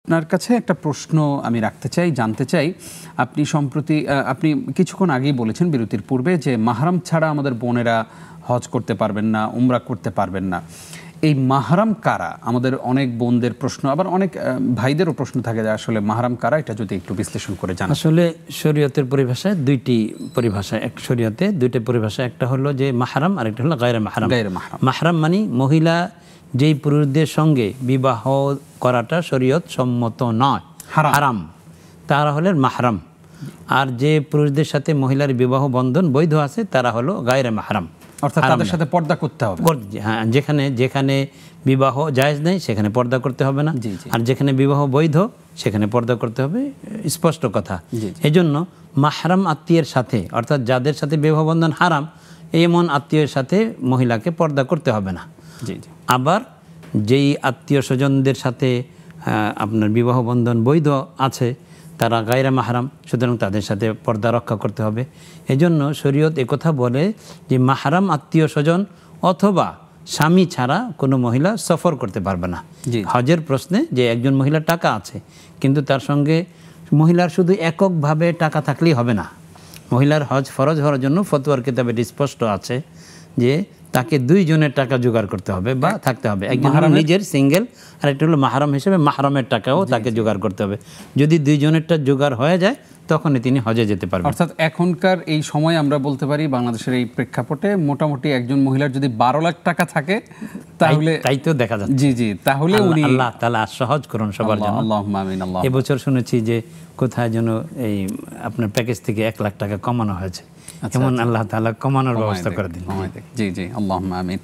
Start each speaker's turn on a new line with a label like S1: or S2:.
S1: আপনার কাছে একটা প্রশ্ন আমি রাখতে চাই, জানতে চাই। আপনি সম্প্রতি আপনি কিছুক্ষণ আগেই বলেছেন বিরতির পূর্বে যে মাহরাম ছাড়া আমাদের বোনেরা হজ করতে পারবেন না, উমরা করতে পারবেন না। এই মাহরাম কারা? আমাদের অনেক বোনদের প্রশ্ন, আবার অনেক ভাইদেরও প্রশ্ন থাকে যে আসলে মাহরাম কারা, এটা যদি একটু বিশ্লেষণ করে জানান।
S2: আসলে শরীয়তের পরিভাষায় দুইটি পরিভাষা, এক শরীয়তে দুইটি পরিভাষা, একটা হলো যে মাহরাম আর একটা হলো গায়রে মাহরাম। মাহরাম মানে মহিলা যেই পুরুষদের সঙ্গে বিবাহ করাটা শরীয়ত সম্মত নয়, হারাম, তারা হলেন মাহরাম। আর যে পুরুষদের সাথে মহিলার বিবাহ বন্ধন বৈধ আছে তারা হলো গায়রে মাহরাম,
S1: অর্থাৎ তাদের সাথে পর্দা করতে হবে।
S2: হ্যাঁ, যেখানে বিবাহ জায়েজ নেই সেখানে পর্দা করতে হবে না, আর যেখানে বিবাহ বৈধ সেখানে পর্দা করতে হবে, স্পষ্ট কথা। এজন্য মাহরাম আত্মীয়ের সাথে, অর্থাৎ যাদের সাথে বিবাহ বন্ধন হারাম, এমন আত্মীয়ের সাথে মহিলাকে পর্দা করতে হবে না। আবার যেই আত্মীয় স্বজনদের সাথে আপনার বিবাহ বন্ধন বৈধ আছে তারা গায়রে মাহরাম, সুতরাং তাদের সাথে পর্দা রক্ষা করতে হবে। এজন্য শরীয়ত একথা বলে যে মাহরাম আত্মীয় স্বজন অথবা স্বামী ছাড়া কোনো মহিলা সফর করতে পারবে না। হজের প্রশ্নে যে একজন মহিলার টাকা আছে কিন্তু তার সঙ্গে মহিলার শুধু এককভাবে টাকা থাকলেই হবে না। মহিলার হজ ফরজ হওয়ার জন্য ফতোয়ার কিতাবে স্পষ্ট আছে যে তাকে দুইজনের টাকা জোগাড় করতে হবে বা থাকতে হবে। একজন নিজের সিঙ্গেল, আর একটা হলো মাহরাম হিসেবে মাহরামের টাকাও তাকে জোগাড় করতে হবে। যদি দুইজনেরটা জোগাড় হয়ে যায় তখনই তিনি হজে যেতে পারবেন।
S1: অর্থাৎ এখনকার এই সময় আমরা বলতে পারি বাংলাদেশের এই প্রেক্ষাপটে মোটামুটি একজন মহিলার যদি 12 লাখ টাকা থাকে তাহলে,
S2: তাই তো দেখা যাচ্ছে।
S1: জি, তাহলে উনি,
S2: আল্লাহ তাআলা সহজ করুন সবার জন্য।
S1: আল্লাহুম্মা আমিন।
S2: এবছর শুনেছি যে কোথায় যেন এই আপনার প্যাকেজ থেকে 1 লাখ টাকা কমানো হয়েছে, এমন আল্লাহ তাআলা কমানোর ব্যবস্থা করে দিন।
S1: জি, আল্লাহুম্মা আমিন।